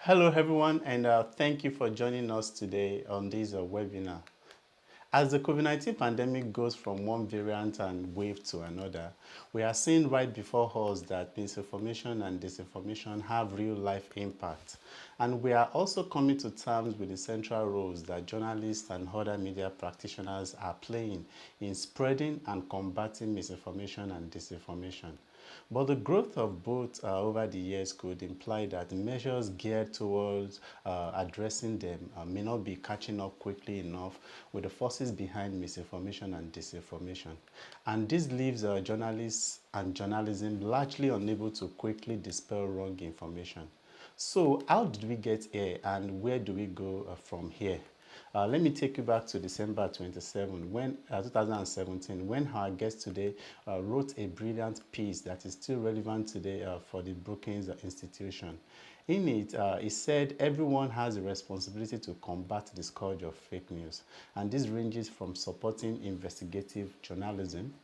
Hello, everyone, and thank you for joining us today on this webinar. As the COVID-19 pandemic goes from one variant and wave to another, we are seeing right before us that misinformation and disinformation have real-life impact. And we are also coming to terms with the central roles that journalists and other media practitioners are playing in spreading and combating misinformation and disinformation. But the growth of both over the years could imply that measures geared towards addressing them may not be catching up quickly enough with the forces behind misinformation and disinformation. And this leaves journalists and journalism largely unable to quickly dispel wrong information. So how did we get here and where do we go from here? Let me take you back to December 27, 2017, when our guest today wrote a brilliant piece that is still relevant today for the Brookings Institution. In it, he said everyone has a responsibility to combat the scourge of fake news, and this ranges from supporting investigative journalism,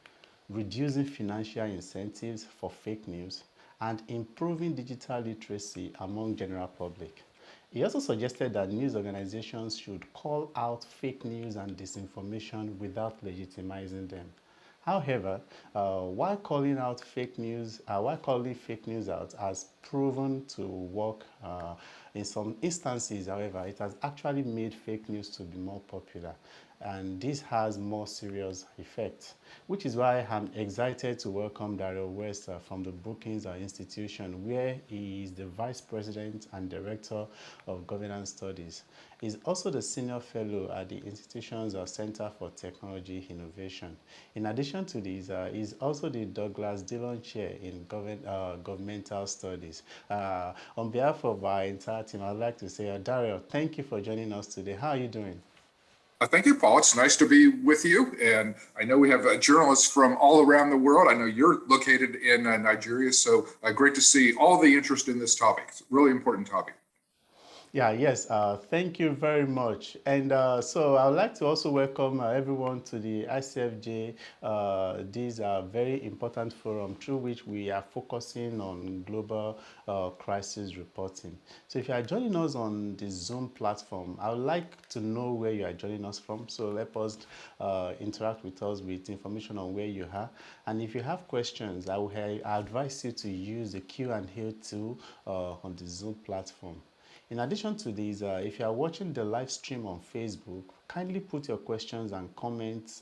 reducing financial incentives for fake news, and improving digital literacy among general public. He also suggested that news organizations should call out fake news and disinformation without legitimizing them. However, while calling fake news out has proven to work in some instances, however, it has actually made fake news to be more popular. And this has more serious effects, which is why I'm excited to welcome Darrell West from the Brookings Institution, where he is the Vice President and Director of Governance Studies. He's also the Senior Fellow at the institution's Center for Technology Innovation. In addition to this, he's also the Douglas Dillon Chair in Governmental Studies. On behalf of our entire team, I'd like to say, Darrell, thank you for joining us today. How are you doing? Thank you, Paul. It's nice to be with you. And I know we have journalists from all around the world. I know you're located in Nigeria, so great to see all the interest in this topic. It's a really important topic. Yeah, yes, thank you very much. And so I would like to also welcome everyone to the ICFJ. These are very important forum through which we are focusing on global crisis reporting. So if you are joining us on the Zoom platform, I would like to know where you are joining us from. So let us interact with us with information on where you are. And if you have questions, I advise you to use the Q&A tool on the Zoom platform. In addition to this, if you are watching the live stream on Facebook, kindly put your questions and comments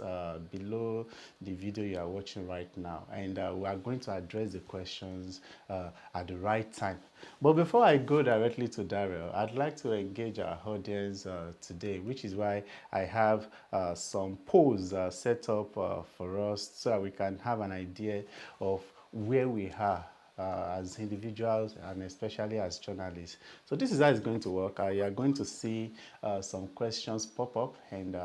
below the video you are watching right now. And we are going to address the questions at the right time. But before I go directly to Darrell, I'd like to engage our audience today, which is why I have some polls set up for us so that we can have an idea of where we are as individuals and especially as journalists. So this is how it's going to work. You are going to see some questions pop up and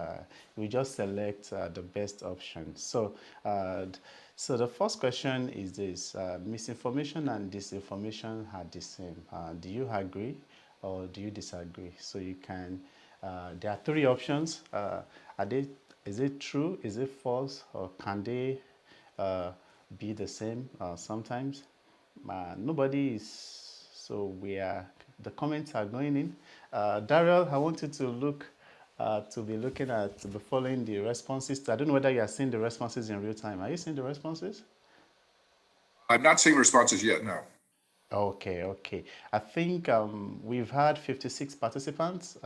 we just select the best option. So the first question is this: misinformation and disinformation are the same. Do you agree or do you disagree? So you can, there are three options. Is it true, is it false, or can they be the same sometimes? Nobody is, so the comments are going in. Darrell, I want you to be following the responses. I don't know whether you are seeing the responses in real time. Are you seeing the responses? I'm not seeing responses yet, no. Okay. I think we've had 56 participants,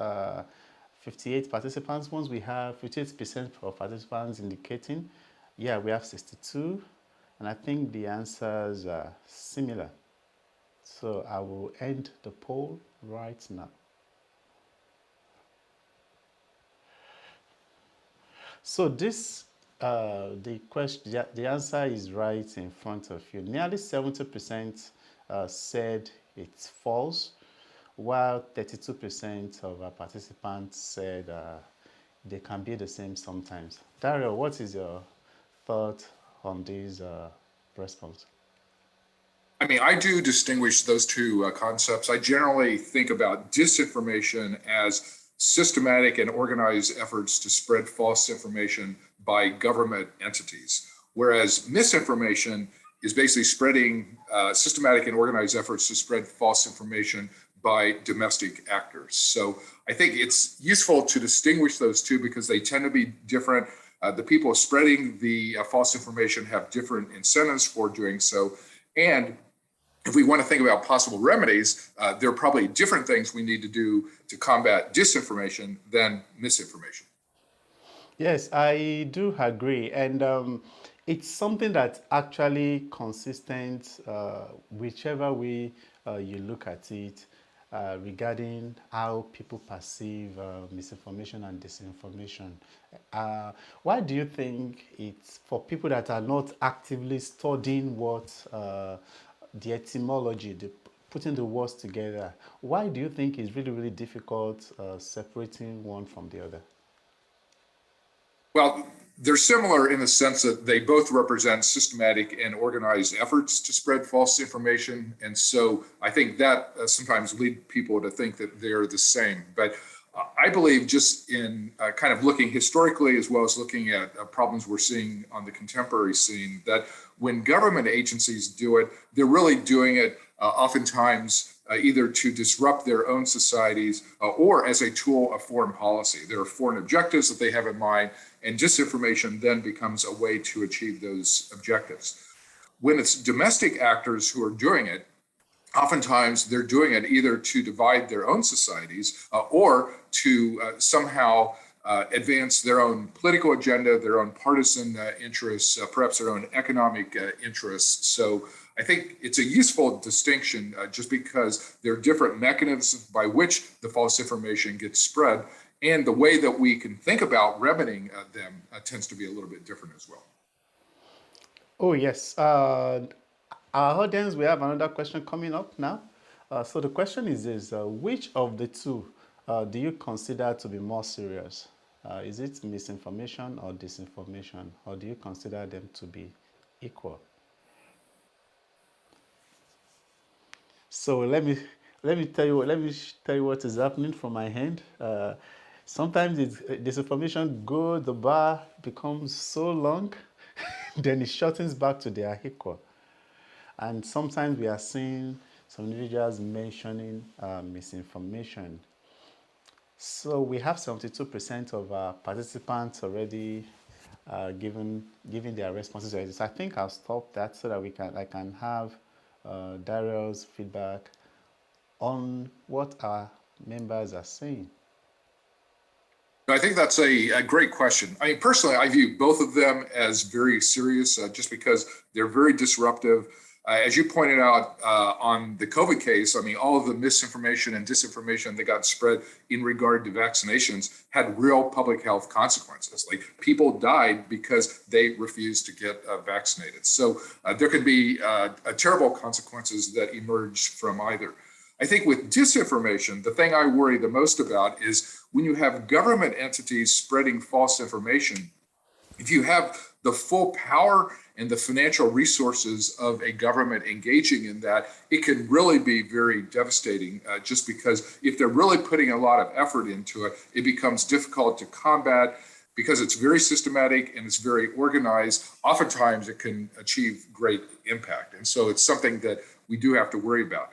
58 participants. Once we have 58% of participants indicating, yeah, we have 62. And I think the answers are similar. So I will end the poll right now. So the answer is right in front of you. Nearly 70% said it's false, while 32% of our participants said they can be the same sometimes. Darrell, what is your thought on this response? I mean, I do distinguish those two concepts. I generally think about disinformation as systematic and organized efforts to spread false information by government entities, whereas misinformation is basically spreading systematic and organized efforts to spread false information by domestic actors. So I think it's useful to distinguish those two because they tend to be different. The people spreading the false information have different incentives for doing so. And if we want to think about possible remedies, there are probably different things we need to do to combat disinformation than misinformation. Yes, I do agree. And it's something that's actually consistent, whichever way you look at it, regarding how people perceive misinformation and disinformation. Why do you think it's for people that are not actively studying what the etymology, putting the words together, why do you think it's really, really difficult separating one from the other? Well, they're similar in the sense that they both represent systematic and organized efforts to spread false information. And so I think that sometimes lead people to think that they're the same. But I believe just in kind of looking historically, as well as looking at problems we're seeing on the contemporary scene, that when government agencies do it, they're really doing it oftentimes either to disrupt their own societies or as a tool of foreign policy. There are foreign objectives that they have in mind, and disinformation then becomes a way to achieve those objectives. When it's domestic actors who are doing it, oftentimes they're doing it either to divide their own societies or to somehow advance their own political agenda, their own partisan interests, perhaps their own economic interests. So I think it's a useful distinction just because there are different mechanisms by which the false information gets spread, and the way that we can think about remedying them tends to be a little bit different as well. Oh, yes. Our audience, we have another question coming up now. So the question is this, which of the two do you consider to be more serious? Is it misinformation or disinformation, or do you consider them to be equal? So let me tell you what is happening from my hand. Sometimes it's disinformation go the bar becomes so long, then it shortens back to their equal. And sometimes we are seeing some individuals mentioning misinformation. So we have 72% of our participants already giving their responses already. So I think I'll stop that so that I can have Darrell's feedback on what our members are saying. I think that's a great question. I mean, personally, I view both of them as very serious just because they're very disruptive. As you pointed out on the COVID case, I mean, all of the misinformation and disinformation that got spread in regard to vaccinations had real public health consequences. Like people died because they refused to get vaccinated. So there can be terrible consequences that emerge from either. I think with disinformation, the thing I worry the most about is when you have government entities spreading false information. If you have the full power and the financial resources of a government engaging in that, it can really be very devastating just because if they're really putting a lot of effort into it, it becomes difficult to combat because it's very systematic and it's very organized. Oftentimes it can achieve great impact. And so it's something that we do have to worry about.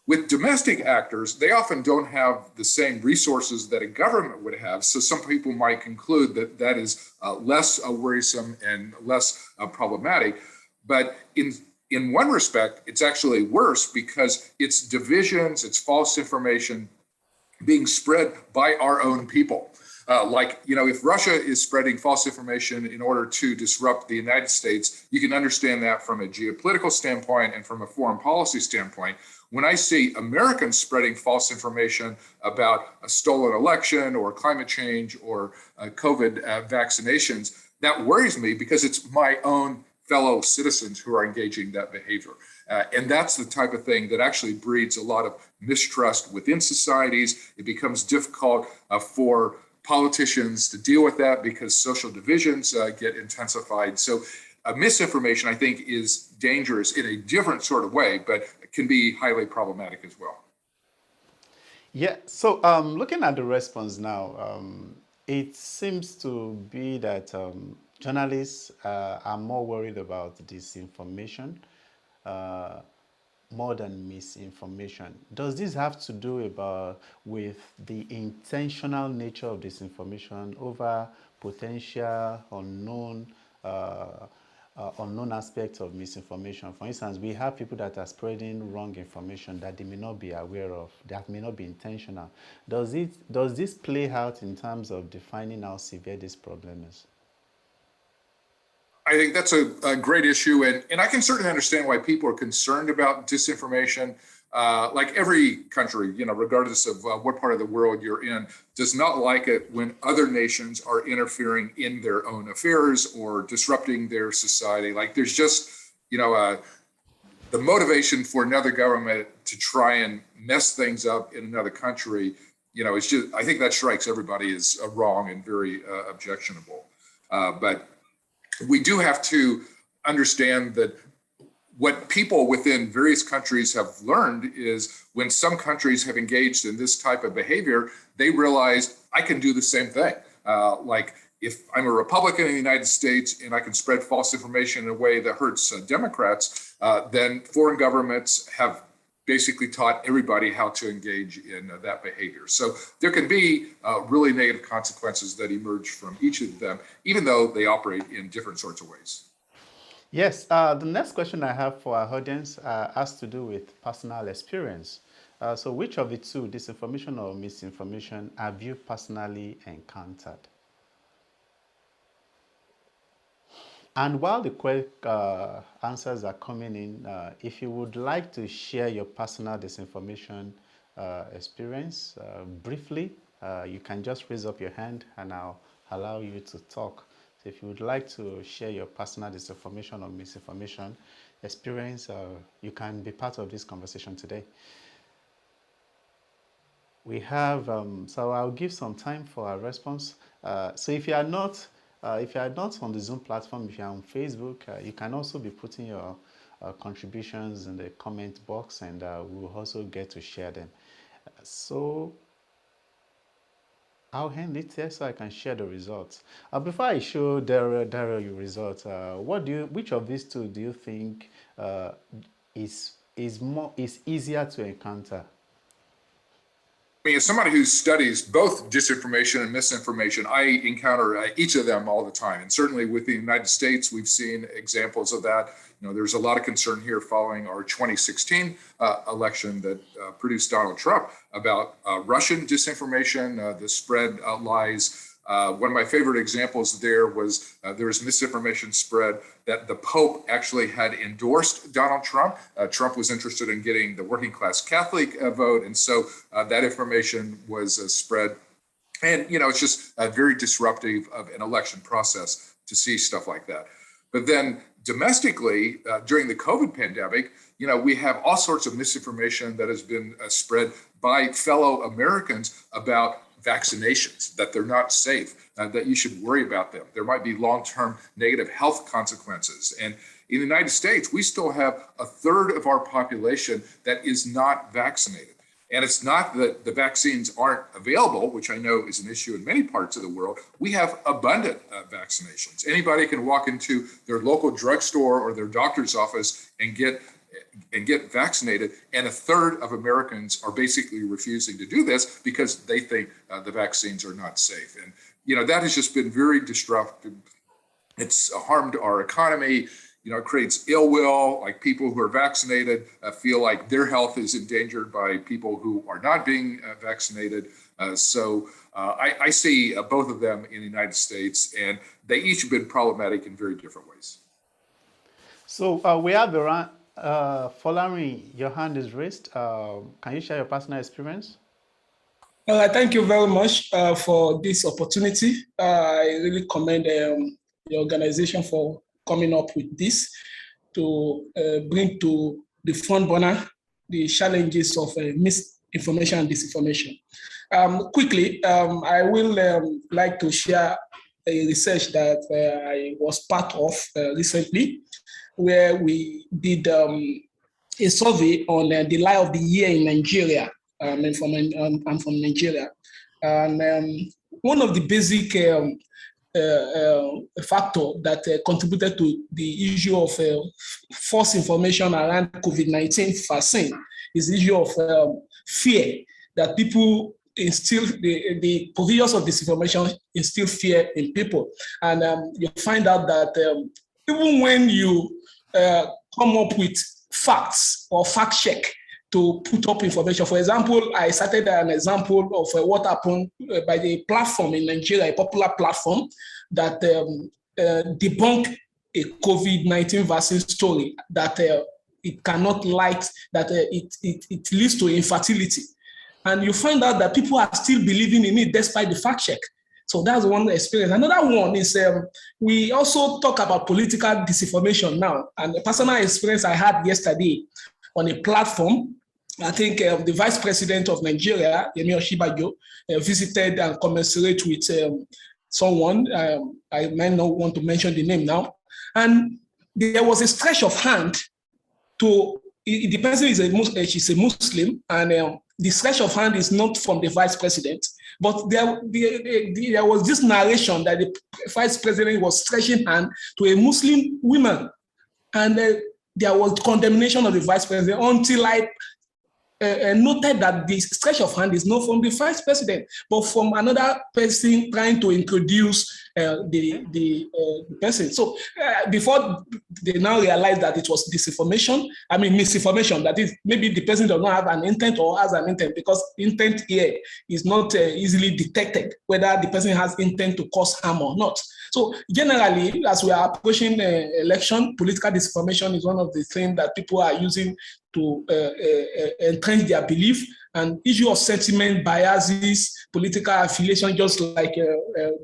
With domestic actors, they often don't have the same resources that a government would have. So some people might conclude that that is less worrisome and less problematic. But in one respect, it's actually worse because it's divisions, it's false information being spread by our own people. If Russia is spreading false information in order to disrupt the United States, you can understand that from a geopolitical standpoint and from a foreign policy standpoint. When I see Americans spreading false information about a stolen election or climate change or COVID vaccinations, that worries me because it's my own fellow citizens who are engaging that behavior. And that's the type of thing that actually breeds a lot of mistrust within societies. It becomes difficult for politicians to deal with that because social divisions get intensified. So misinformation, I think, is dangerous in a different sort of way, but can be highly problematic as well. Yeah, so looking at the response now, it seems to be that journalists are more worried about disinformation. Uh, more than misinformation. Does this have to do with the intentional nature of disinformation over potential unknown aspects of misinformation? For instance, we have people that are spreading wrong information that they may not be aware of, that may not be intentional. Does this play out in terms of defining how severe this problem is? I think that's a great issue, and I can certainly understand why people are concerned about disinformation. Like every country, regardless of what part of the world you're in, does not like it when other nations are interfering in their own affairs or disrupting their society. Like there's just, the motivation for another government to try and mess things up in another country, it's just, I think that strikes everybody as wrong and very objectionable. But we do have to understand that what people within various countries have learned is when some countries have engaged in this type of behavior, they realize I can do the same thing. Like if I'm a Republican in the United States and I can spread false information in a way that hurts Democrats, then foreign governments have basically taught everybody how to engage in that behavior. So there can be really negative consequences that emerge from each of them, even though they operate in different sorts of ways. Yes, the next question I have for our audience has to do with personal experience. So which of the two, disinformation or misinformation, have you personally encountered? And while the quick answers are coming in, if you would like to share your personal disinformation experience briefly, you can just raise up your hand and I'll allow you to talk. So if you would like to share your personal disinformation or misinformation experience, you can be part of this conversation today. We have, so I'll give some time for our response. So if you are not on the Zoom platform, if you're on Facebook, you can also be putting your contributions in the comment box and we'll also get to share them. So I'll hand it here so I can share the results. Before I show Darrell your results, which of these two do you think is easier to encounter? I mean, as somebody who studies both disinformation and misinformation, I encounter each of them all the time. And certainly with the United States, we've seen examples of that. There's a lot of concern here following our 2016 election that produced Donald Trump about Russian disinformation, the spread lies. One of my favorite examples there was misinformation spread that the Pope actually had endorsed Donald Trump. Trump was interested in getting the working class Catholic vote. And so that information was spread. And, it's just very disruptive of an election process to see stuff like that. But then domestically, during the COVID pandemic, we have all sorts of misinformation that has been spread by fellow Americans about vaccinations, that they're not safe, that you should worry about them. There might be long-term negative health consequences. And in the United States, we still have a third of our population that is not vaccinated. And it's not that the vaccines aren't available, which I know is an issue in many parts of the world. We have abundant vaccinations. Anybody can walk into their local drugstore or their doctor's office and get vaccinated, and a third of Americans are basically refusing to do this because they think the vaccines are not safe. And that has just been very disruptive. It's harmed our economy. It creates ill will. Like people who are vaccinated feel like their health is endangered by people who are not being vaccinated. So I see both of them in the United States, and they each have been problematic in very different ways. So we have around. Following, your hand is raised. Can you share your personal experience? Thank you very much for this opportunity. I really commend the organization for coming up with this to bring to the front burner the challenges of misinformation and disinformation. Quickly, I will like to share a research that I was part of recently, where we did a survey on the lie of the year in Nigeria. I'm from Nigeria. And one of the basic factor that contributed to the issue of false information around COVID-19 vaccine is the issue of fear that people instill, the provisions of disinformation instill fear in people. And you find out that even when you come up with facts or fact check to put up information. For example, I cited an example of what happened by the platform in Nigeria, a popular platform that debunked a COVID-19 vaccine story that it cannot light, that it leads to infertility. And you find out that people are still believing in it despite the fact check. So that's one experience. Another one is we also talk about political disinformation now. And a personal experience I had yesterday on a platform, I think the vice president of Nigeria, Yemi Oshibajo, visited and commiserate with someone. I might not want to mention the name now. And there was a stretch of hand to, the person she's a Muslim, and the stretch of hand is not from the vice president, but there was this narration that the vice president was stretching hand to a Muslim woman. And there was condemnation of the vice president until I noted that the stretch of hand is not from the vice president, but from another person trying to introduce the person. So before they now realize that it was misinformation, that is, maybe the person does not have an intent or has an intent, because intent here is not easily detected, whether the person has intent to cause harm or not. So generally, as we are approaching election, political disinformation is one of the things that people are using to entrench their belief, and issue of sentiment, biases, political affiliation, just like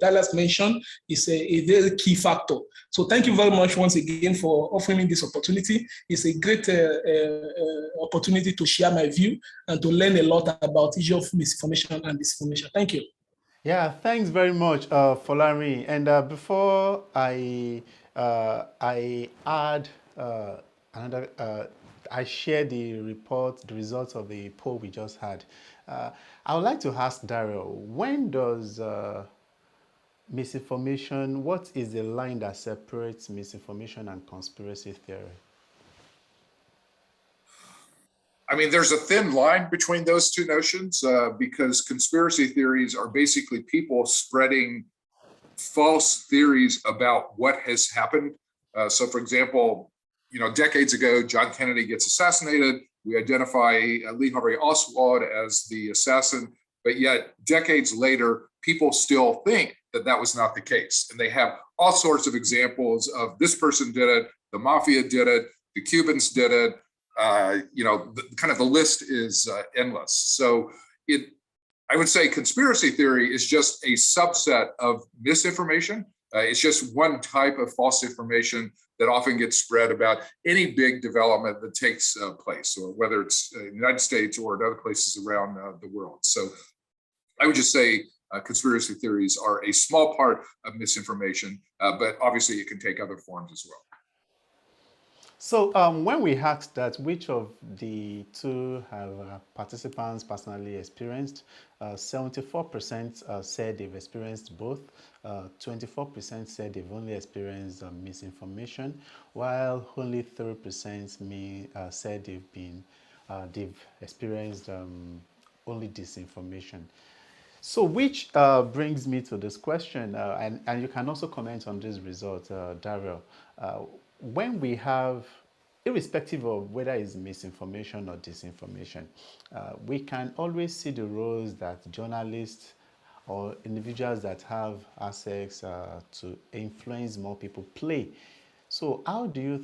Dallas mentioned, is a very key factor. So thank you very much once again for offering me this opportunity. It's a great opportunity to share my view and to learn a lot about issue of misinformation and disinformation. Thank you. Yeah, thanks very much, Folami. And before I add I share the results of the poll we just had. I would like to ask Darrell, when does misinformation, what is the line that separates misinformation and conspiracy theory? I mean, there's a thin line between those two notions because conspiracy theories are basically people spreading false theories about what has happened. So, for example, decades ago, John Kennedy gets assassinated. We identify Lee Harvey Oswald as the assassin, but yet decades later, people still think that that was not the case. And they have all sorts of examples of this person did it, the mafia did it, the Cubans did it. The list is endless. So I would say conspiracy theory is just a subset of misinformation. It's just one type of false information that often gets spread about any big development that takes place, or whether it's in the United States or in other places around the world. So I would just say conspiracy theories are a small part of misinformation, but obviously it can take other forms as well. So when we asked that which of the two have participants personally experienced, 74% said they've experienced both, 24% said they've only experienced misinformation, while only 3% said they've experienced only disinformation. So which brings me to this question, and you can also comment on this result, Darrell. When we have, irrespective of whether it's misinformation or disinformation, we can always see the roles that journalists or individuals that have access to influence more people play. So why do you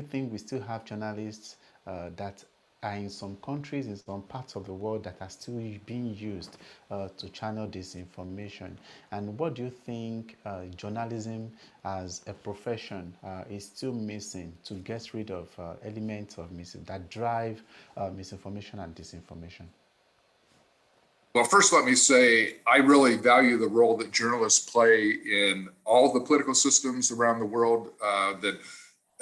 think we still have journalists that are in some countries, in some parts of the world, that are still being used to channel disinformation? And what do you think journalism as a profession is still missing to get rid of elements of that drive misinformation and disinformation? Well, first, let me say I really value the role that journalists play in all the political systems around the world, that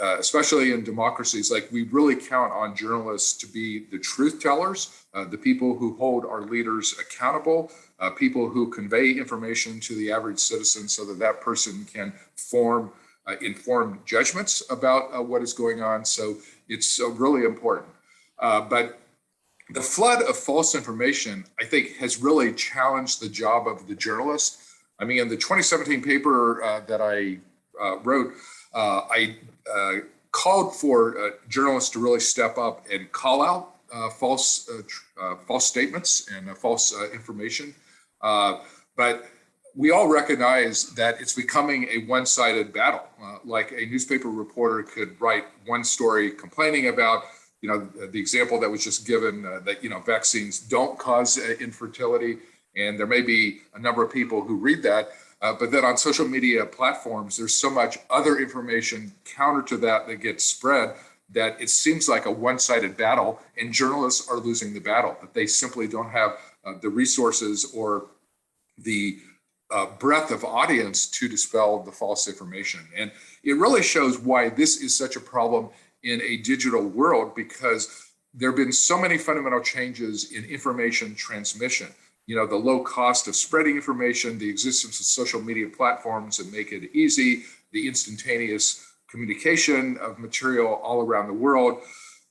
especially in democracies, like we really count on journalists to be the truth tellers, the people who hold our leaders accountable, people who convey information to the average citizen so that that person can form informed judgments about what is going on. So it's really important. But the flood of false information, I think, has really challenged the job of the journalist. I mean, in the 2017 paper that I wrote, I called for journalists to really step up and call out false statements and false information. But we all recognize that it's becoming a one-sided battle. Like a newspaper reporter could write one story complaining about, the example that was just given that, vaccines don't cause infertility. And there may be a number of people who read that. But then on social media platforms, there's so much other information counter to that gets spread that it seems like a one-sided battle, and journalists are losing the battle, that they simply don't have the resources or the breadth of audience to dispel the false information. And it really shows why this is such a problem in a digital world, because there have been so many fundamental changes in information transmission. The low cost of spreading information, the existence of social media platforms that make it easy, the instantaneous communication of material all around the world,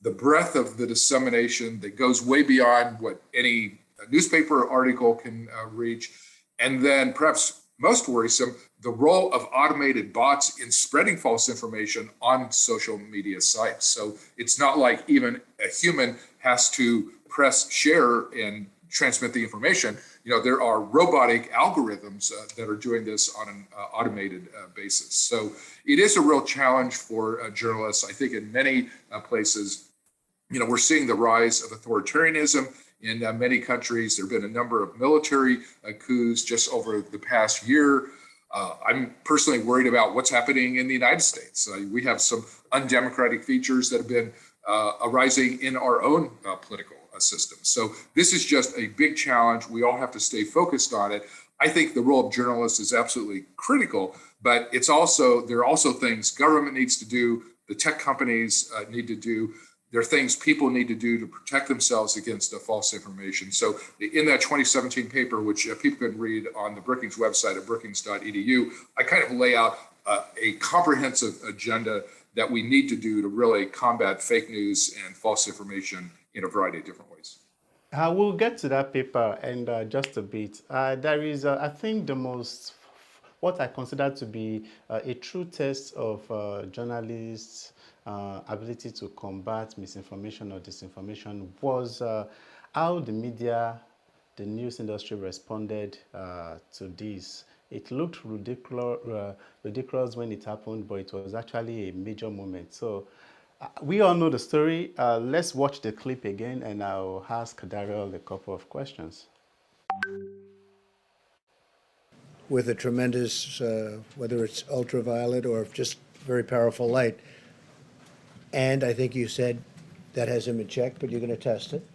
the breadth of the dissemination that goes way beyond what any newspaper article can reach. And then perhaps most worrisome, the role of automated bots in spreading false information on social media sites. So it's not like even a human has to press share and transmit the information. There are robotic algorithms that are doing this on an automated basis. So it is a real challenge for journalists. I think in many places, we're seeing the rise of authoritarianism in many countries. There have been a number of military coups just over the past year. I'm personally worried about what's happening in the United States. We have some undemocratic features that have been arising in our own political system. So this is just a big challenge. We all have to stay focused on it. I think the role of journalists is absolutely critical, but there are also things government needs to do, the tech companies need to do. There are things people need to do to protect themselves against false information. So in that 2017 paper, which people can read on the Brookings website at brookings.edu, I kind of lay out a comprehensive agenda that we need to do to really combat fake news and false information in a variety of different ways. We'll get to that paper in just a bit. There is, I think, what I consider to be a true test of journalists' ability to combat misinformation or disinformation was how the media, the news industry responded to this. It looked ridiculous when it happened, but it was actually a major moment. So we all know the story. Let's watch the clip again, and I'll ask Darrell a couple of questions. With a tremendous, whether it's ultraviolet or just very powerful light. And I think you said that hasn't been checked, but you're going to test it.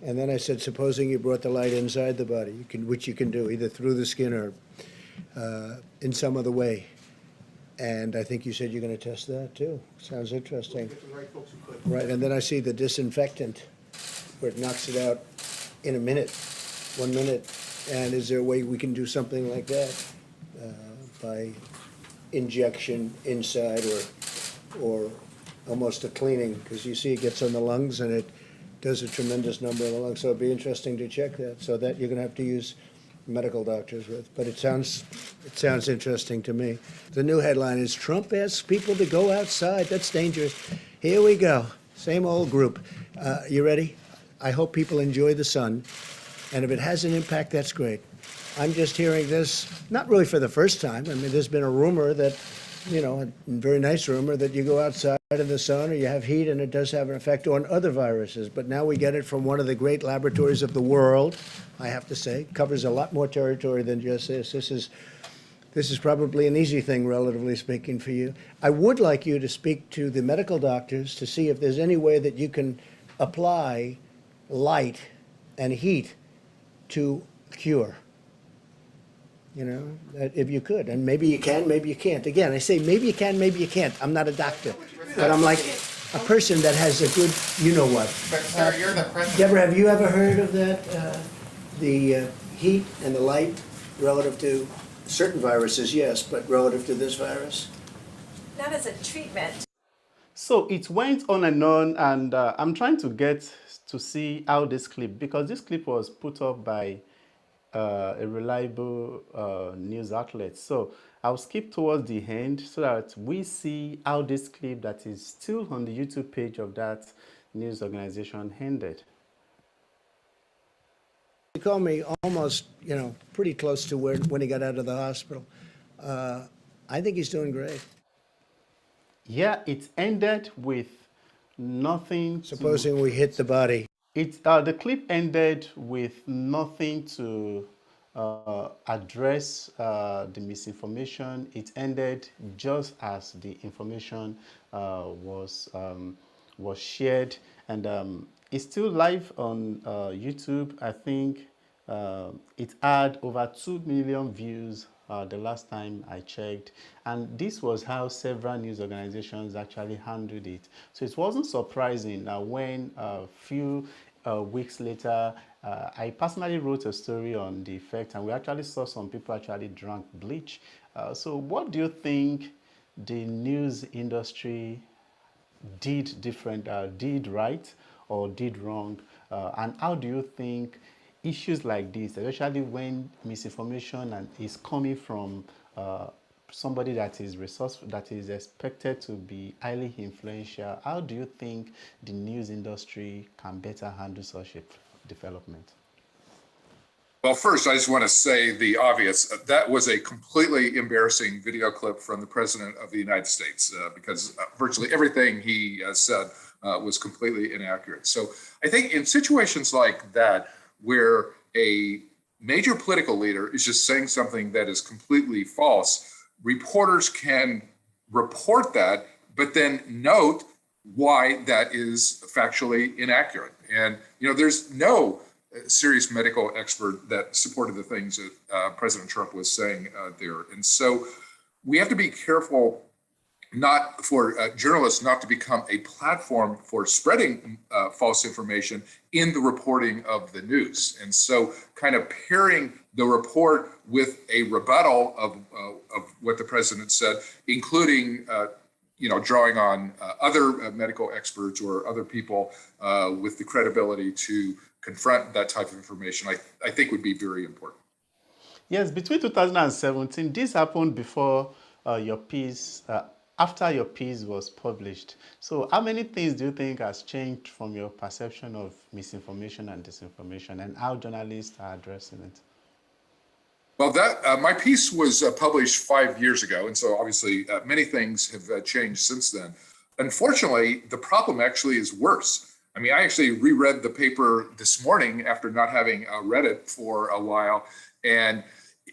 And then I said, supposing you brought the light inside the body, which you can do either through the skin or in some other way. And I think you said you're going to test that too. Sounds interesting. Right, and then I see the disinfectant, where it knocks it out in a minute, 1 minute. And is there a way we can do something like that by injection inside or almost a cleaning? Because you see it gets on the lungs and it does a tremendous number of the lungs. So it'd be interesting to check that. So that you're going to have to use medical doctors with. But it sounds interesting to me. The new headline is Trump asks people to go outside. That's dangerous. Here we go. Same old group. You ready? I hope people enjoy the sun. And if it has an impact, that's great. I'm just hearing this, not really for the first time. I mean, there's been a rumor that, a very nice rumor that you go outside in the sun or you have heat and it does have an effect on other viruses. But now we get it from one of the great laboratories of the world, I have to say. Covers a lot more territory than just this. This is probably an easy thing, relatively speaking, for you. I would like you to speak to the medical doctors to see if there's any way that you can apply light and heat to cure. you know, that if you could, and maybe you can, maybe you can't. Again, I say maybe you can, maybe you can't. I'm not a doctor, but I'm like a person that has a good, you know what. But sir, you're the president. Deborah, have you ever heard of that, the heat and the light relative to certain viruses, yes, but relative to this virus? Not as a treatment. So it went on, and I'm trying to get to see how this clip, because this clip was put up by a reliable news outlet. So I'll skip towards the end so that we see how this clip that is still on the YouTube page of that news organization ended. He called me almost, you know, pretty close to when he got out of the hospital. I think he's doing great. Yeah, it ended with nothing. Supposing we hit the body. The clip ended with nothing to address the misinformation. It ended just as the information was shared, and it's still live on YouTube. I think it had over 2 million views the last time I checked, and this was how several news organizations actually handled it. So it wasn't surprising when a few weeks later, I personally wrote a story on the effect, and we actually saw some people actually drank bleach. So what do you think the news industry did different, did right or did wrong? And how do you think issues like this, especially when misinformation is coming from somebody that is resourceful, that is expected to be highly influential, how do you think the news industry can better handle such a development? Well, first, I just want to say the obvious. That was a completely embarrassing video clip from the President of the United States because virtually everything he said was completely inaccurate. So I think in situations like that, where a major political leader is just saying something that is completely false, reporters can report that, but then note why that is factually inaccurate. And, you know, there's no serious medical expert that supported the things that President Trump was saying there. And so we have to be careful not for journalists not to become a platform for spreading false information in the reporting of the news. And so kind of pairing the report with a rebuttal of what the president said, including drawing on other medical experts or other people with the credibility to confront that type of information, I think would be very important. Yes, between 2017, this happened before your piece, after your piece was published. So how many things do you think has changed from your perception of misinformation and disinformation, and how journalists are addressing it? Well, that my piece was published 5 years ago, and so obviously many things have changed since then. Unfortunately, the problem actually is worse. I mean, I actually reread the paper this morning after not having read it for a while, and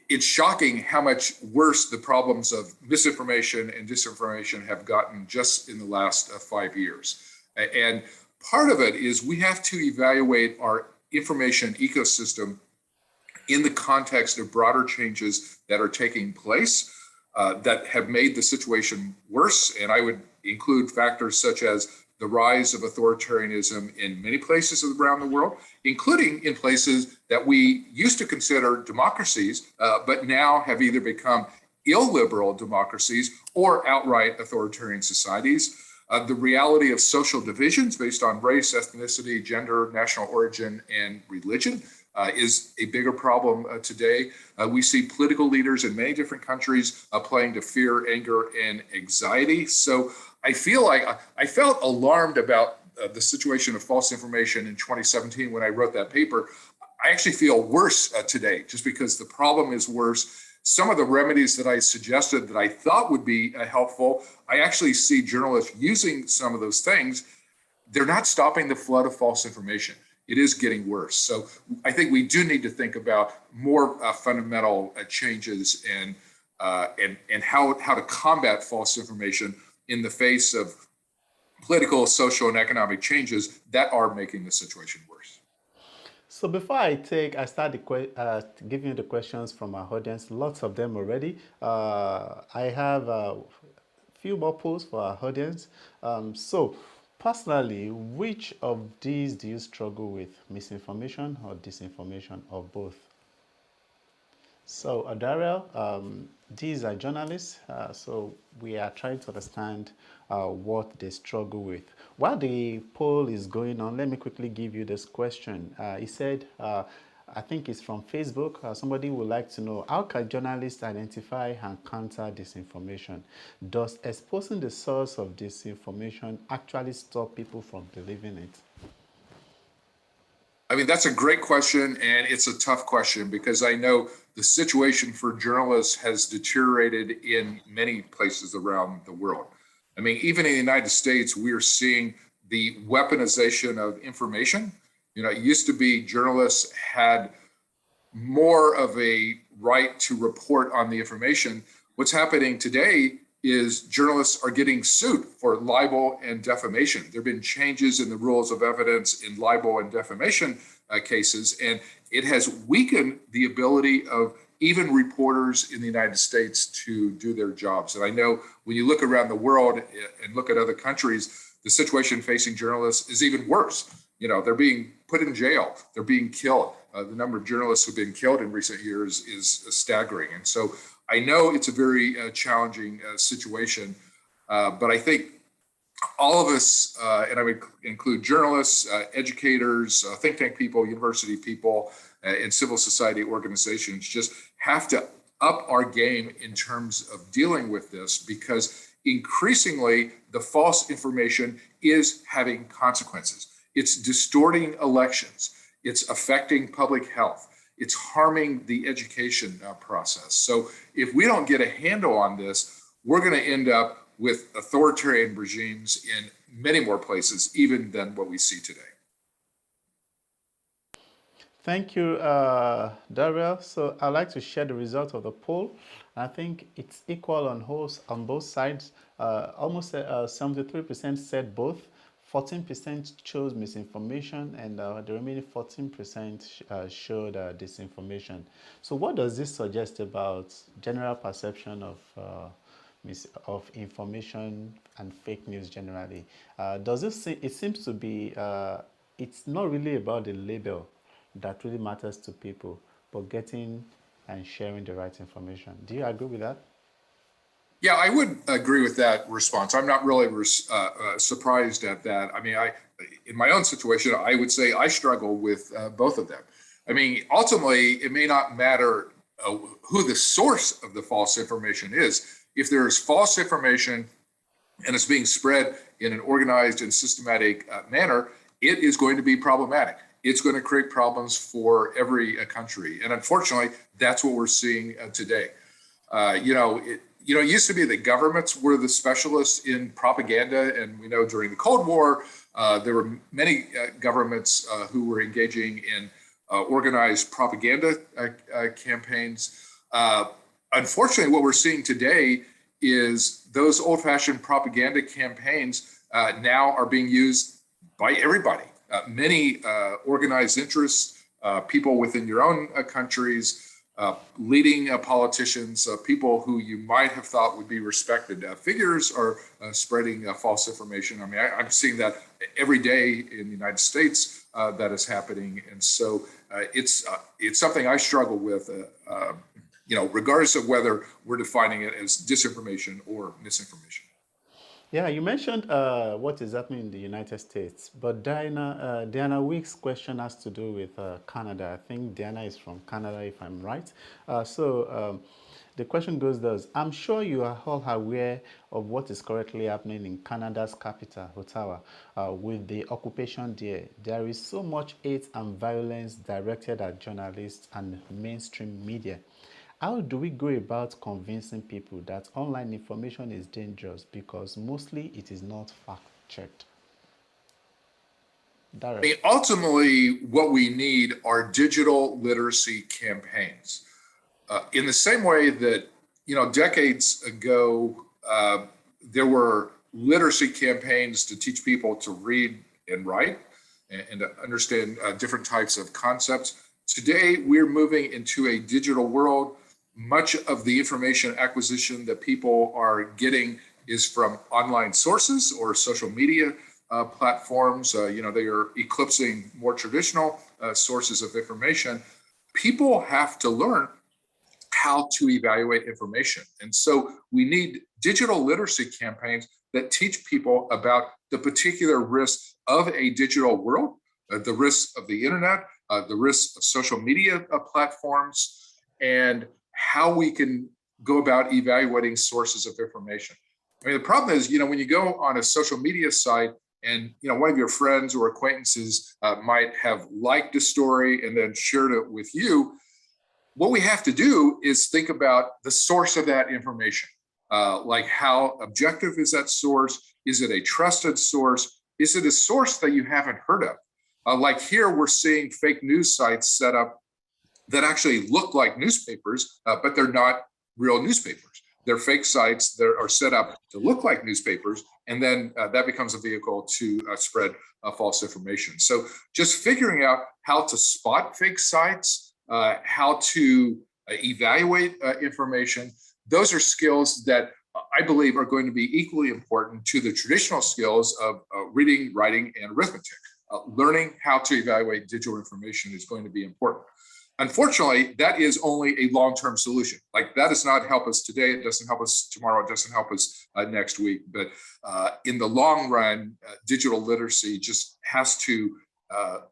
it's shocking how much worse the problems of misinformation and disinformation have gotten just in the last 5 years. And part of it is we have to evaluate our information ecosystem in the context of broader changes that are taking place that have made the situation worse. And I would include factors such as the rise of authoritarianism in many places around the world, including in places that we used to consider democracies, but now have either become illiberal democracies or outright authoritarian societies. The reality of social divisions based on race, ethnicity, gender, national origin, and religion is a bigger problem today. We see political leaders in many different countries playing to fear, anger, and anxiety. So I feel like I felt alarmed about the situation of false information in 2017 when I wrote that paper. I actually feel worse today just because the problem is worse. Some of the remedies that I suggested that I thought would be helpful, I actually see journalists using some of those things. They're not stopping the flood of false information. It is getting worse. So I think we do need to think about more fundamental changes and how to combat false information in the face of political, social, and economic changes that are making the situation worse. So before I start giving you the questions from our audience, lots of them already. I have a few more polls for our audience. So personally, which of these do you struggle with? Misinformation or disinformation or both? So, Darrell, these are journalists, so we are trying to understand what they struggle with. While the poll is going on, let me quickly give you this question. He said, I think it's from Facebook. Somebody would like to know, how can journalists identify and counter disinformation? Does exposing the source of disinformation actually stop people from believing it? I mean, that's a great question, and it's a tough question because I know the situation for journalists has deteriorated in many places around the world. I mean, even in the United States, we are seeing the weaponization of information. You know, it used to be journalists had more of a right to report on the information. What's happening today is journalists are getting sued for libel and defamation. There have been changes in the rules of evidence in libel and defamation cases, and it has weakened the ability of even reporters in the United States to do their jobs. And I know when you look around the world and look at other countries, the situation facing journalists is even worse. You know, they're being put in jail, they're being killed. The number of journalists who've been killed in recent years is staggering. And so I know it's a very challenging situation, but I think all of us, and I would include journalists, educators, think tank people, university people, and civil society organizations, just have to up our game in terms of dealing with this, because increasingly the false information is having consequences. It's distorting elections. It's affecting public health. It's harming the education process. So if we don't get a handle on this, we're going to end up with authoritarian regimes in many more places, even than what we see today. Thank you, Darrell. So I'd like to share the result of the poll. I think it's equal on both sides. Almost 73% said both. 14% chose misinformation, and the remaining 14% showed disinformation. So what does this suggest about general perception of information and fake news generally? It seems to be, it's not really about the label that really matters to people, but getting and sharing the right information. Do you agree with that? Yeah, I would agree with that response. I'm not really surprised at that. I mean, in my own situation, I would say I struggle with both of them. I mean, ultimately, it may not matter who the source of the false information is. If there is false information and it's being spread in an organized and systematic manner, it is going to be problematic. It's going to create problems for every country. And unfortunately, that's what we're seeing today. It used to be that governments were the specialists in propaganda, and we know during the Cold War, there were many governments who were engaging in organized propaganda campaigns. Unfortunately, what we're seeing today is those old-fashioned propaganda campaigns now are being used by everybody. Many organized interests, people within your own countries, leading politicians, people who you might have thought would be respected figures are spreading false information. I mean, I'm seeing that every day in the United States that is happening. And so it's something I struggle with, regardless of whether we're defining it as disinformation or misinformation. Yeah, you mentioned what is happening in the United States, but Diana Weeks' question has to do with Canada. I think Diana is from Canada, if I'm right. The question goes thus: I'm sure you are all aware of what is currently happening in Canada's capital, Ottawa, with the occupation there. There is so much hate and violence directed at journalists and mainstream media. How do we go about convincing people that online information is dangerous because mostly it is not fact-checked? I mean, ultimately, what we need are digital literacy campaigns. In the same way that, decades ago, there were literacy campaigns to teach people to read and write. and to understand different types of concepts. Today, we're moving into a digital world. Much of the information acquisition that people are getting is from online sources or social media platforms. They are eclipsing more traditional sources of information. People have to learn how to evaluate information. And so we need digital literacy campaigns that teach people about the particular risks of a digital world, the risks of the internet, the risks of social media platforms, and how we can go about evaluating sources of information. I mean, the problem is, when you go on a social media site and, one of your friends or acquaintances might have liked a story and then shared it with you, what we have to do is think about the source of that information. Like, how objective is that source? Is it a trusted source? Is it a source that you haven't heard of? Like here, we're seeing fake news sites set up that actually look like newspapers, but they're not real newspapers. They're fake sites that are set up to look like newspapers, and then that becomes a vehicle to spread false information. So just figuring out how to spot fake sites, how to evaluate information, those are skills that I believe are going to be equally important to the traditional skills of reading, writing, and arithmetic. Learning how to evaluate digital information is going to be important. Unfortunately, that is only a long-term solution. Like, that does not help us today. It doesn't help us tomorrow. It doesn't help us next week. But in the long run, digital literacy just has to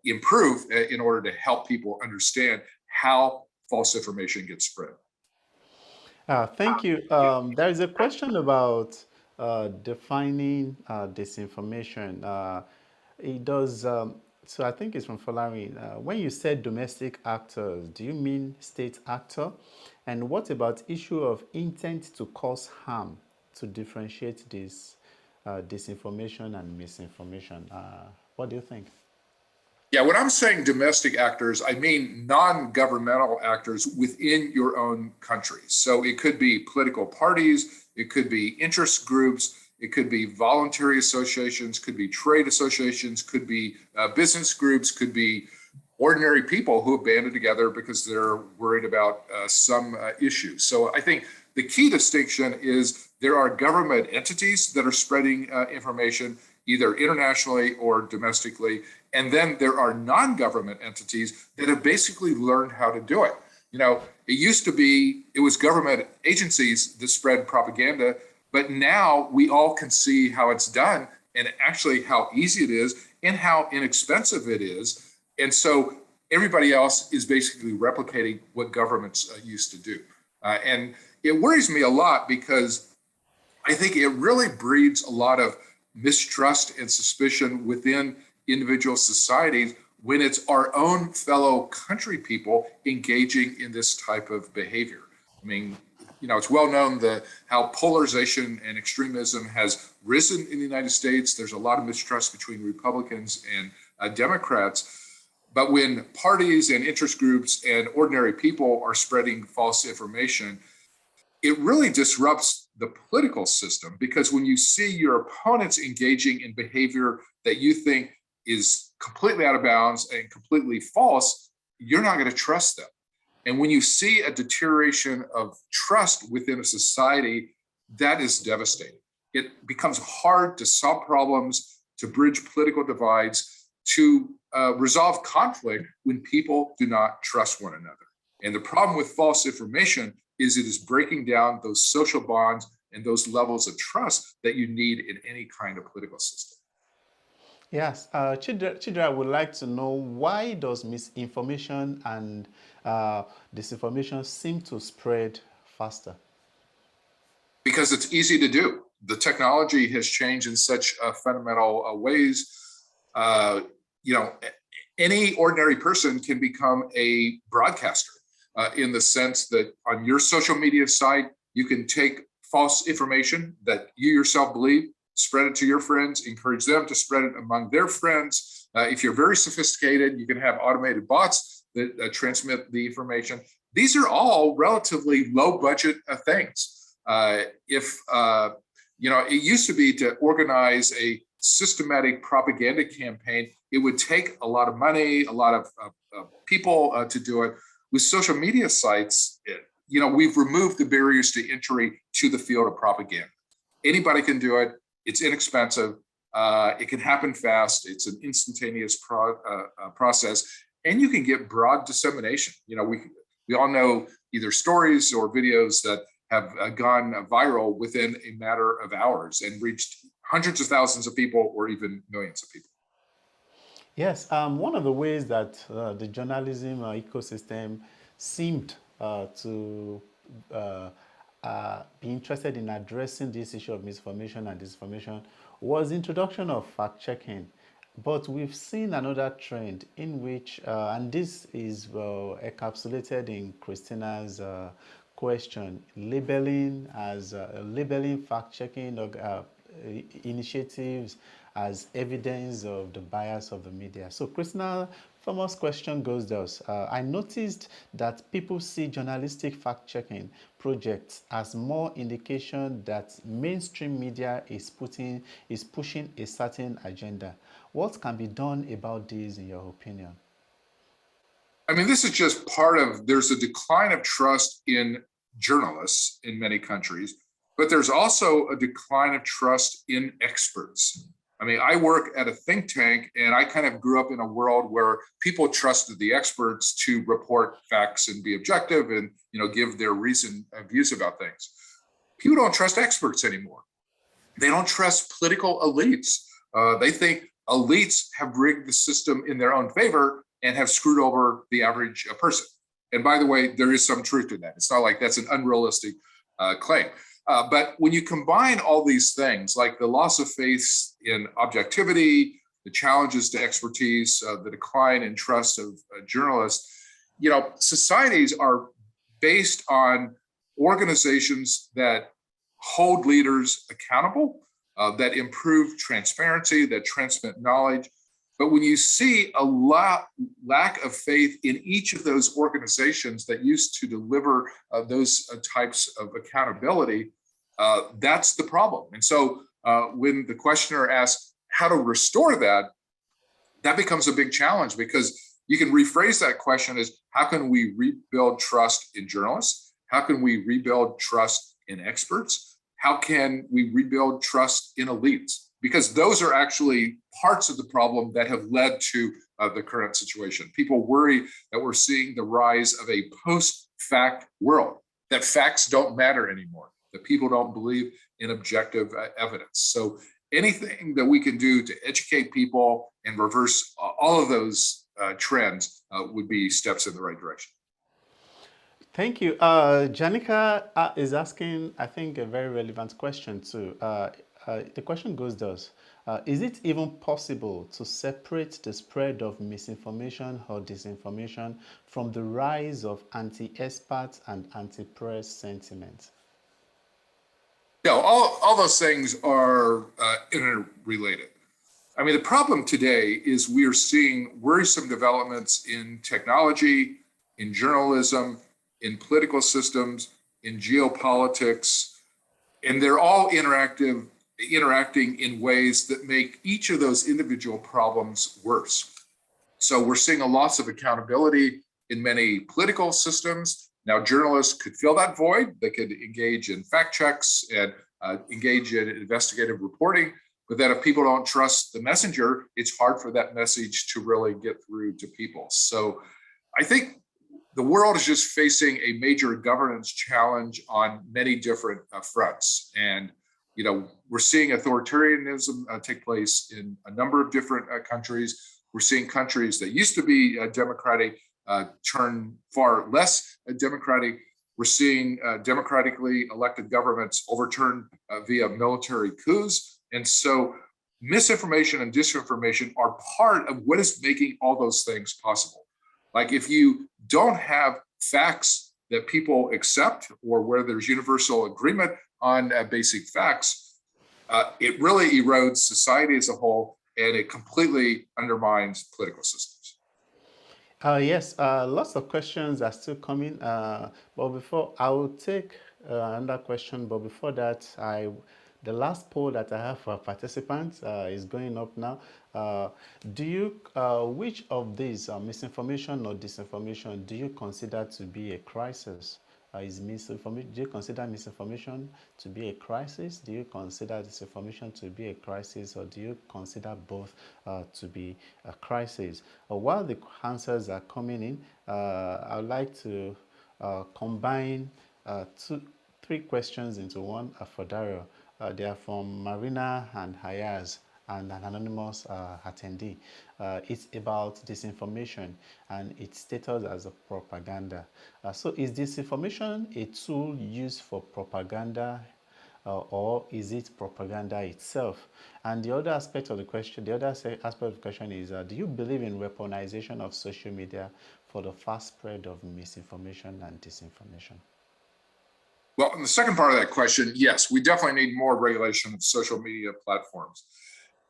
improve in order to help people understand how false information gets spread. Thank you. There is a question about defining disinformation. It does. So I think it's from Folarin. When you said domestic actors, do you mean state actor? And what about issue of intent to cause harm, to differentiate this disinformation and misinformation? What do you think? Yeah, when I'm saying domestic actors, I mean non-governmental actors within your own country. So it could be political parties, it could be interest groups, it could be voluntary associations, could be trade associations, could be business groups, could be ordinary people who have banded together because they're worried about some issue. So I think the key distinction is there are government entities that are spreading information either internationally or domestically. And then there are non-government entities that have basically learned how to do it. It used to be, it was government agencies that spread propaganda, but now we all can see how it's done and actually how easy it is and how inexpensive it is. And so everybody else is basically replicating what governments used to do. And it worries me a lot because I think it really breeds a lot of mistrust and suspicion within individual societies when it's our own fellow country people engaging in this type of behavior. I mean, it's well known how polarization and extremism has risen in the United States. There's a lot of mistrust between Republicans and Democrats. But when parties and interest groups and ordinary people are spreading false information, it really disrupts the political system, because when you see your opponents engaging in behavior that you think is completely out of bounds and completely false, you're not going to trust them. And when you see a deterioration of trust within a society, that is devastating. It becomes hard to solve problems, to bridge political divides, to resolve conflict when people do not trust one another. And the problem with false information is it is breaking down those social bonds and those levels of trust that you need in any kind of political system. Yes, Chidera would like to know, why does misinformation and disinformation seem to spread faster? Because it's easy to do. The technology has changed in such fundamental ways. Any ordinary person can become a broadcaster in the sense that on your social media site, you can take false information that you yourself believe, spread it to your friends, encourage them to spread it among their friends. If you're very sophisticated, you can have automated bots that transmit the information. These are all relatively low budget things. It used to be to organize a systematic propaganda campaign, it would take a lot of money, a lot of people to do it. With social media sites, we've removed the barriers to entry to the field of propaganda. Anybody can do it. It's inexpensive. It can happen fast. It's an instantaneous process, and you can get broad dissemination. We all know either stories or videos that have gone viral within a matter of hours and reached hundreds of thousands of people or even millions of people. Yes, one of the ways that the journalism ecosystem seemed to be interested in addressing this issue of misinformation and disinformation was the introduction of fact-checking. But we've seen another trend in which, and this is encapsulated in Christina's question, labeling fact-checking initiatives as evidence of the bias of the media. So Christina, famous question goes thus. I noticed that people see journalistic fact-checking projects as more indication that mainstream media is pushing a certain agenda. What can be done about this, in your opinion? I mean, this is just part of, there's a decline of trust in journalists in many countries, but there's also a decline of trust in experts. I mean, I work at a think tank, and I kind of grew up in a world where people trusted the experts to report facts and be objective and, give their reasoned views about things. People don't trust experts anymore. They don't trust political elites. They think elites have rigged the system in their own favor and have screwed over the average person. And by the way, there is some truth to that. It's not like that's an unrealistic claim. But when you combine all these things, like the loss of faith in objectivity, the challenges to expertise, the decline in trust of journalists, societies are based on organizations that hold leaders accountable, that improve transparency, that transmit knowledge. But when you see a lack of faith in each of those organizations that used to deliver those types of accountability, that's the problem. And so when the questioner asks how to restore that, that becomes a big challenge, because you can rephrase that question as, how can we rebuild trust in journalists? How can we rebuild trust in experts? How can we rebuild trust in elites? Because those are actually parts of the problem that have led to the current situation. People worry that we're seeing the rise of a post-fact world, that facts don't matter anymore, that people don't believe in objective evidence. So anything that we can do to educate people and reverse all of those trends would be steps in the right direction. Thank you. Janica is asking, I think, a very relevant question too. The question goes thus. Is it even possible to separate the spread of misinformation or disinformation from the rise of anti-expert and anti-press sentiment? Yeah, all those things are interrelated. I mean, the problem today is we are seeing worrisome developments in technology, in journalism, in political systems, in geopolitics, and they're all interacting in ways that make each of those individual problems worse. So we're seeing a loss of accountability in many political systems. Now, journalists could fill that void. They could engage in fact checks and engage in investigative reporting. But then if people don't trust the messenger, it's hard for that message to really get through to people. So I think the world is just facing a major governance challenge on many different fronts. And we're seeing authoritarianism take place in a number of different countries. We're seeing countries that used to be democratic turn far less democratic. We're seeing democratically elected governments overturned via military coups. And so misinformation and disinformation are part of what is making all those things possible. Like, if you don't have facts that people accept, or where there's universal agreement on basic facts, it really erodes society as a whole, and it completely undermines political systems. Yes, lots of questions are still coming. But before, I will take another question. But before that, I the last poll that I have for participants is going up now. Which of these, misinformation or disinformation, do you consider to be a crisis? Do you consider misinformation to be a crisis? Do you consider disinformation to be a crisis, or do you consider both to be a crisis? While the answers are coming in, I would like to combine three questions into one for Darrell. They are from Marina and Hayaz and an anonymous attendee. It's about disinformation and its status as a propaganda. So is disinformation a tool used for propaganda, or is it propaganda itself? And the other aspect of the question, is, do you believe in weaponization of social media for the fast spread of misinformation and disinformation? Well, in the second part of that question, yes, we definitely need more regulation of social media platforms.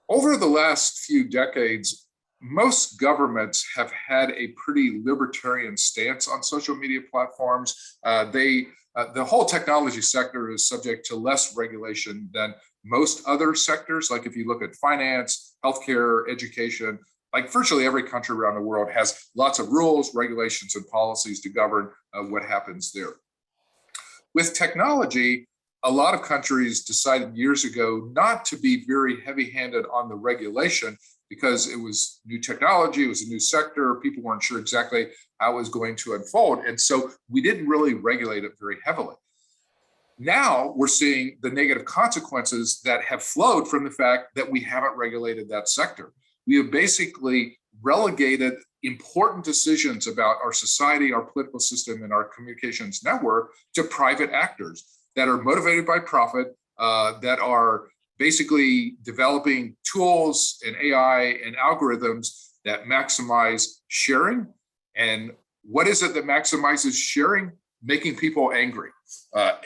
Over the last few decades, most governments have had a pretty libertarian stance on social media platforms. The whole technology sector is subject to less regulation than most other sectors. Like if you look at finance, healthcare, education, like virtually every country around the world has lots of rules, regulations, and policies to govern what happens there. With technology, a lot of countries decided years ago not to be very heavy-handed on the regulation because it was new technology, it was a new sector, people weren't sure exactly how it was going to unfold. And so we didn't really regulate it very heavily. Now we're seeing the negative consequences that have flowed from the fact that we haven't regulated that sector. We have basically relegated important decisions about our society, our political system, and our communications network to private actors that are motivated by profit, that are basically developing tools and AI and algorithms that maximize sharing. And what is it that maximizes sharing? Making people angry.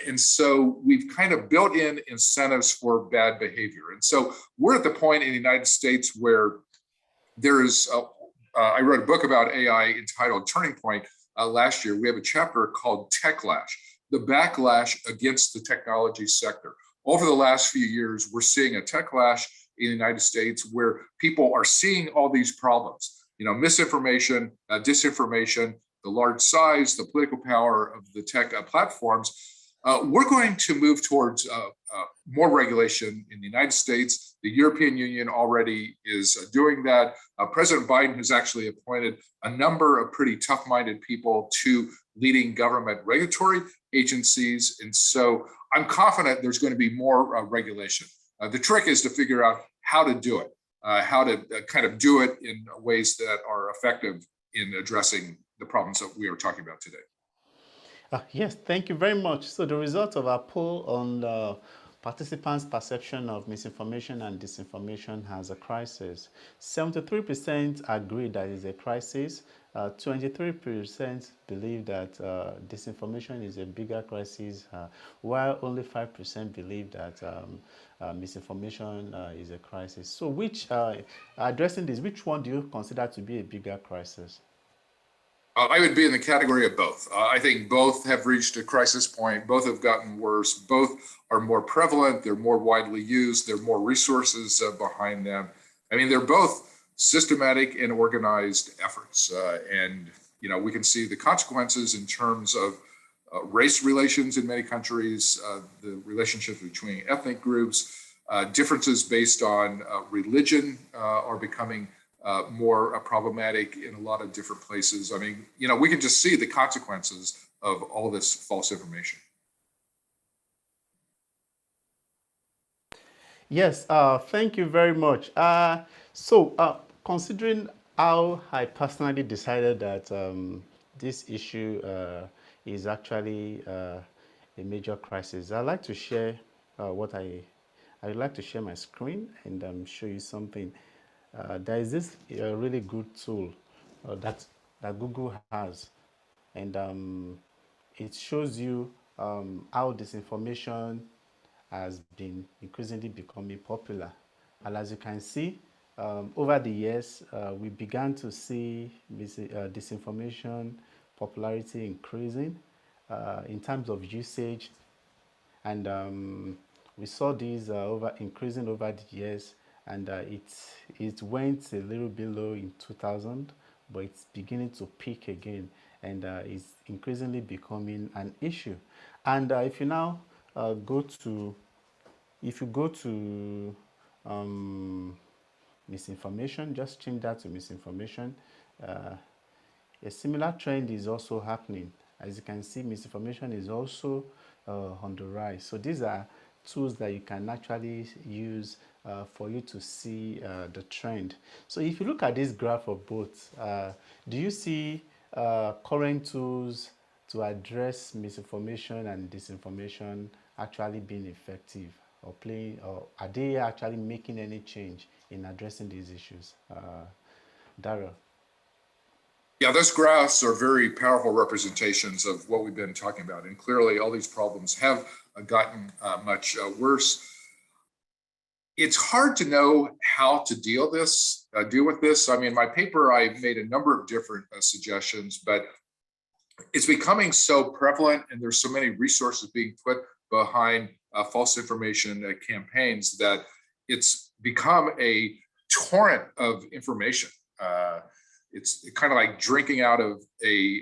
And so we've kind of built in incentives for bad behavior. And so we're at the point in the United States where there is, I wrote a book about AI entitled Turning Point last year. We have a chapter called Techlash, the backlash against the technology sector. Over the last few years, we're seeing a techlash in the United States where people are seeing all these problems, misinformation, disinformation, the large size, the political power of the tech platforms. We're going to move towards more regulation in the United States. The European Union already is doing that. President Biden has actually appointed a number of pretty tough-minded people to leading government regulatory agencies. And so I'm confident there's going to be more regulation. The trick is to figure out how to do it, how to kind of do it in ways that are effective in addressing the problems that we are talking about today. Yes, thank you very much. So the result of our poll on participants' perception of misinformation and disinformation as a crisis. 73% agree that it's a crisis. 23% believe that disinformation is a bigger crisis, while only 5% believe that misinformation is a crisis. So addressing this, which one do you consider to be a bigger crisis? I would be in the category of both. I think both have reached a crisis point. Both have gotten worse. Both are more prevalent. They're more widely used. There are more resources behind them. I mean, they're both systematic and organized efforts. And we can see the consequences in terms of race relations in many countries, the relationships between ethnic groups, differences based on religion are becoming more problematic in a lot of different places. I mean, we can just see the consequences of all this false information. Yes, thank you very much. Considering how I personally decided that this issue is actually a major crisis, I'd like to share I'd like to share my screen and show you something. There is this really good tool that Google has, and it shows you how disinformation has been increasingly becoming popular. And as you can see, over the years, we began to see disinformation popularity increasing in terms of usage, and We saw these increasing over the years, and it went a little bit low in 2000, but it's beginning to peak again, and it's increasingly becoming an issue. And if you now go to, if you go to um, misinformation, just change that to misinformation. Uh, a similar trend is also happening. As you can see, misinformation is also on the rise. So these are tools that you can actually use for you to see the trend. So if you look at this graph of both, do you see current tools to address misinformation and disinformation actually being effective, or playing, or are they actually making any change in addressing these issues? Darrell. Yeah, those graphs are very powerful representations of what we've been talking about. And clearly, all these problems have gotten much worse. It's hard to know how to deal with this. I mean, my paper, I made a number of different suggestions, but it's becoming so prevalent, and there's so many resources being put behind false information campaigns that it's become a torrent of information. It's kind of like drinking out of a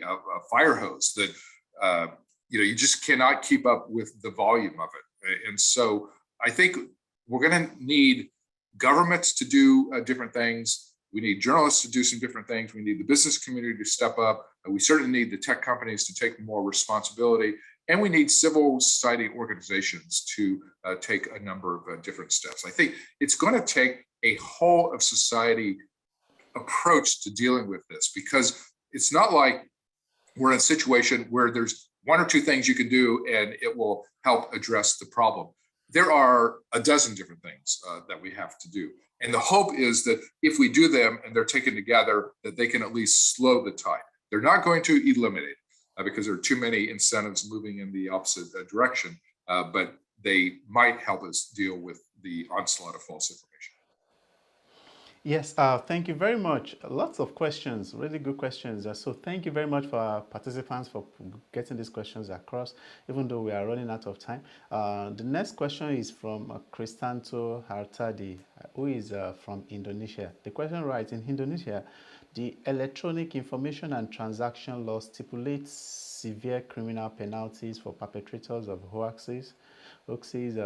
fire hose that you just cannot keep up with the volume of it. And so I think we're going to need governments to do different things. We need journalists to do some different things. We need the business community to step up. We certainly need the tech companies to take more responsibility. And we need civil society organizations to take a number of different steps. I think it's going to take a whole of society approach to dealing with this, because it's not like we're in a situation where there's one or two things you can do and it will help address the problem. There are a dozen different things that we have to do. And the hope is that if we do them and they're taken together, that they can at least slow the tide. They're not going to eliminate because there are too many incentives moving in the opposite direction, but they might help us deal with the onslaught of false information. Yes, thank you very much. Lots of questions, really good questions. So thank you very much for our participants for getting these questions across, even though we are running out of time. The next question is from Kristanto Hartadi, who is from Indonesia. The question writes, in Indonesia, the Electronic Information and Transaction Law stipulates severe criminal penalties for perpetrators of hoaxes,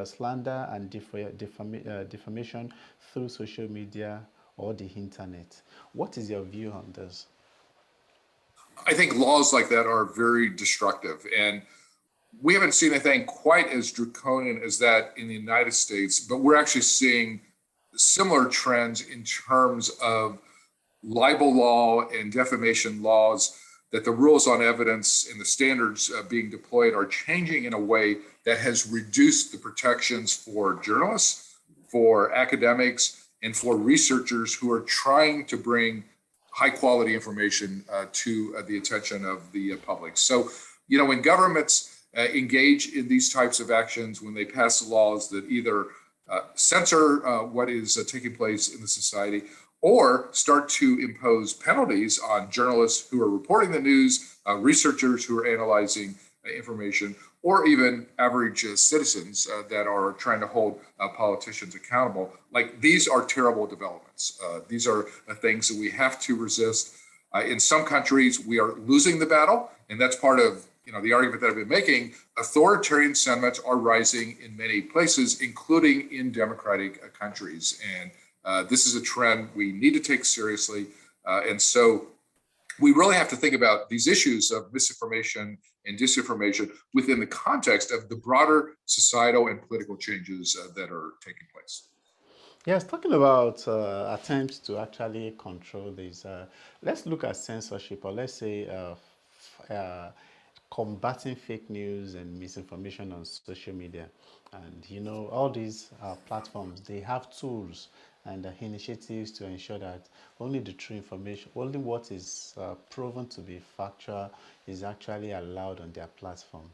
slander, and defamation through social media or the internet. What is your view on this? I think laws like that are very destructive, and we haven't seen anything quite as draconian as that in the United States, but we're actually seeing similar trends in terms of libel law and defamation laws, that the rules on evidence and the standards being deployed are changing in a way that has reduced the protections for journalists, for academics, and for researchers who are trying to bring high quality information to the attention of the public. So, when governments engage in these types of actions, when they pass laws that either censor what is taking place in the society, or start to impose penalties on journalists who are reporting the news, researchers who are analyzing information, or even average citizens that are trying to hold politicians accountable. Like, these are terrible developments. These are things that we have to resist. In some countries, we are losing the battle, and that's part of the argument that I've been making. Authoritarian sentiments are rising in many places, including in democratic countries. And this is a trend we need to take seriously. And so we really have to think about these issues of misinformation and disinformation within the context of the broader societal and political changes that are taking place. Yes, talking about attempts to actually control this, let's look at censorship, or let's say combating fake news and misinformation on social media. And all these platforms, they have tools and initiatives to ensure that only the true information, only what is proven to be factual is actually allowed on their platform.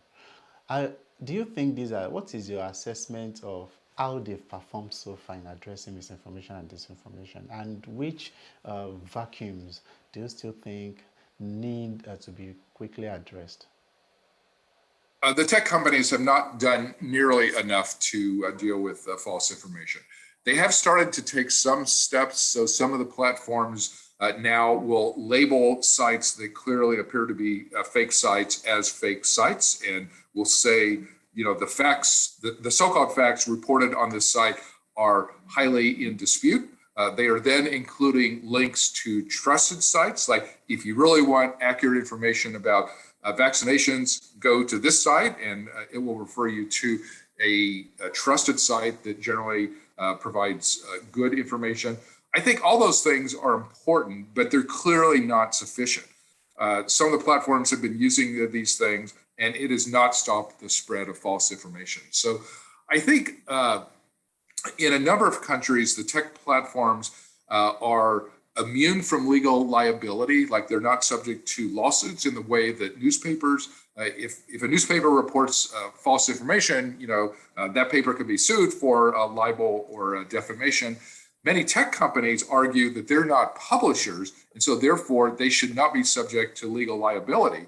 Do you think what is your assessment of how they've performed so far in addressing misinformation and disinformation, and which vacuums do you still think need to be quickly addressed? The tech companies have not done nearly enough to deal with false information. They have started to take some steps. So some of the platforms now will label sites that clearly appear to be fake sites as fake sites, and will say, the facts, the so-called facts reported on this site are highly in dispute. They are then including links to trusted sites. Like if you really want accurate information about vaccinations, go to this site, and it will refer you to a trusted site that generally provides good information. I think all those things are important, but they're clearly not sufficient. Some of the platforms have been using these things, and it has not stopped the spread of false information. So I think in a number of countries, the tech platforms are immune from legal liability, like they're not subject to lawsuits in the way that newspapers, if a newspaper reports false information, that paper could be sued for libel or defamation. Many tech companies argue that they're not publishers, and so therefore they should not be subject to legal liability.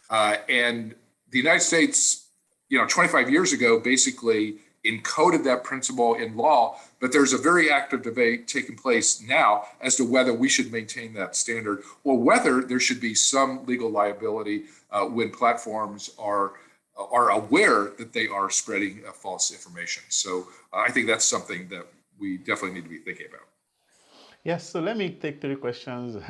And the United States, 25 years ago, basically encoded that principle in law, but there's a very active debate taking place now as to whether we should maintain that standard, or whether there should be some legal liability when platforms are aware that they are spreading false information. So I think that's something that we definitely need to be thinking about. Yes, so let me take three questions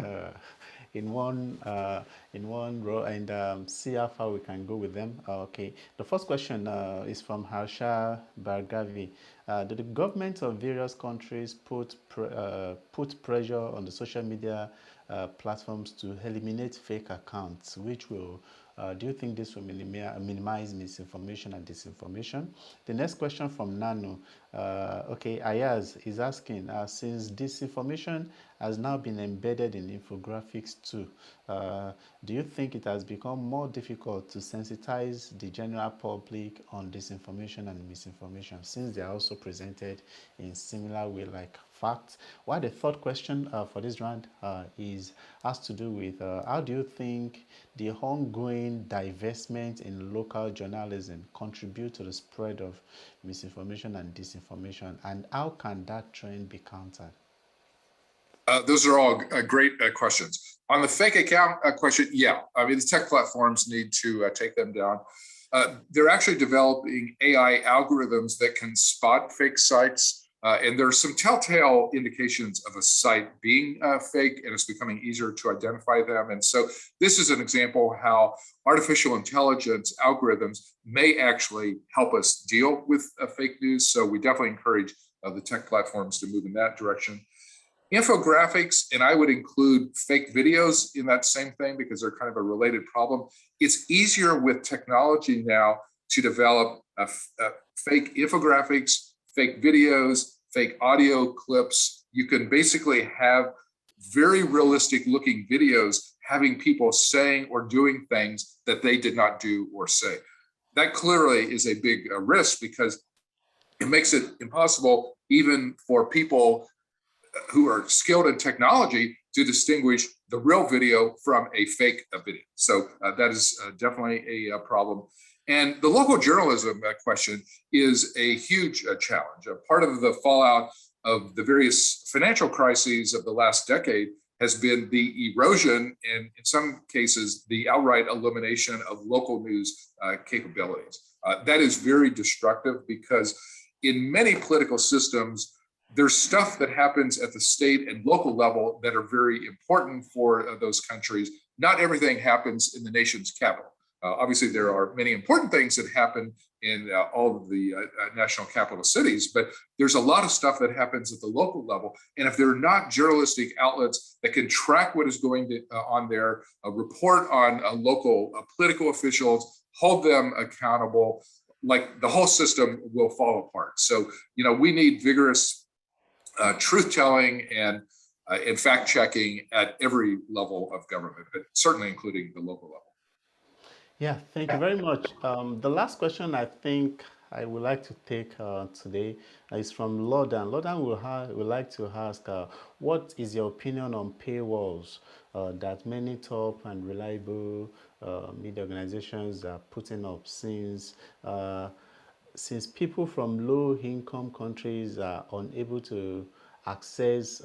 in one row, and see how far we can go with them. Okay, the first question is from Harsha Bhargavi. Do the governments of various countries put pressure on the social media platforms to eliminate fake accounts, which will do you think this will minimize misinformation and disinformation? The next question from Nano. Okay, Ayaz is asking, since disinformation has now been embedded in infographics too, do you think it has become more difficult to sensitize the general public on disinformation and misinformation, since they are also presented in similar way like facts? While the third question for this round has to do with how do you think the ongoing divestment in local journalism contribute to the spread of misinformation and disinformation, and how can that trend be countered? Those are all great questions. On the fake account question, yeah, I mean, the tech platforms need to take them down. They're actually developing AI algorithms that can spot fake sites, and there are some telltale indications of a site being fake, and it's becoming easier to identify them. And so this is an example how artificial intelligence algorithms may actually help us deal with fake news. So we definitely encourage the tech platforms to move in that direction. Infographics, and I would include fake videos in that same thing because they're kind of a related problem. It's easier with technology now to develop fake infographics, fake videos, fake audio clips. You can basically have very realistic looking videos having people saying or doing things that they did not do or say. That clearly is a big risk because it makes it impossible even for people who are skilled in technology to distinguish the real video from a fake video. So that is definitely a problem. And the local journalism question is a huge challenge. Part of the fallout of the various financial crises of the last decade has been the erosion and in some cases, the outright elimination of local news capabilities. That is very destructive because in many political systems, there's stuff that happens at the state and local level that are very important for those countries. Not everything happens in the nation's capital. Obviously, there are many important things that happen in all of the national capital cities, but there's a lot of stuff that happens at the local level. And if there are not journalistic outlets that can track what is going on there, report on local political officials, hold them accountable, like the whole system will fall apart. So, we need vigorous truth-telling and fact-checking at every level of government, but certainly including the local level. Yeah, thank you very much. The last question I think I would like to take today is from Lodan. Lodan would like to ask, what is your opinion on paywalls that many top and reliable media organizations are putting up since people from low-income countries are unable to access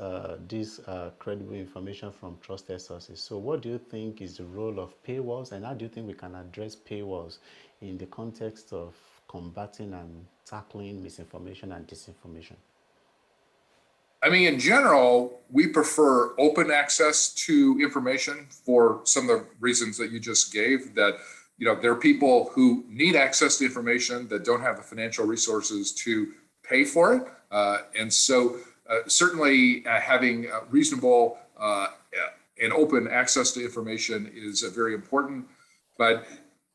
this credible information from trusted sources. So what do you think is the role of paywalls, and how do you think we can address paywalls in the context of combating and tackling misinformation and disinformation? I mean, in general, we prefer open access to information for some of the reasons that you just gave, that there are people who need access to information that don't have the financial resources to pay for it. And so certainly having reasonable and open access to information is very important. But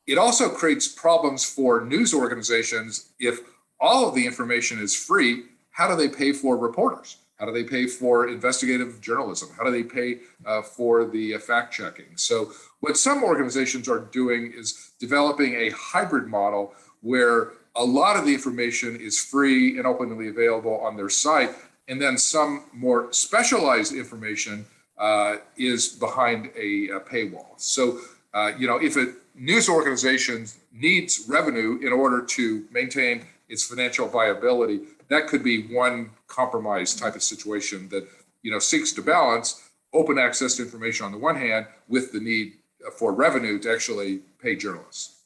it also creates problems for news organizations. If all of the information is free, how do they pay for reporters? How do they pay for investigative journalism? How do they pay for the fact checking? So what some organizations are doing is developing a hybrid model where a lot of the information is free and openly available on their site, and then some more specialized information is behind a paywall. So, if a news organization needs revenue in order to maintain its financial viability, that could be one compromise type of situation that seeks to balance open access to information on the one hand with the need for revenue to actually pay journalists.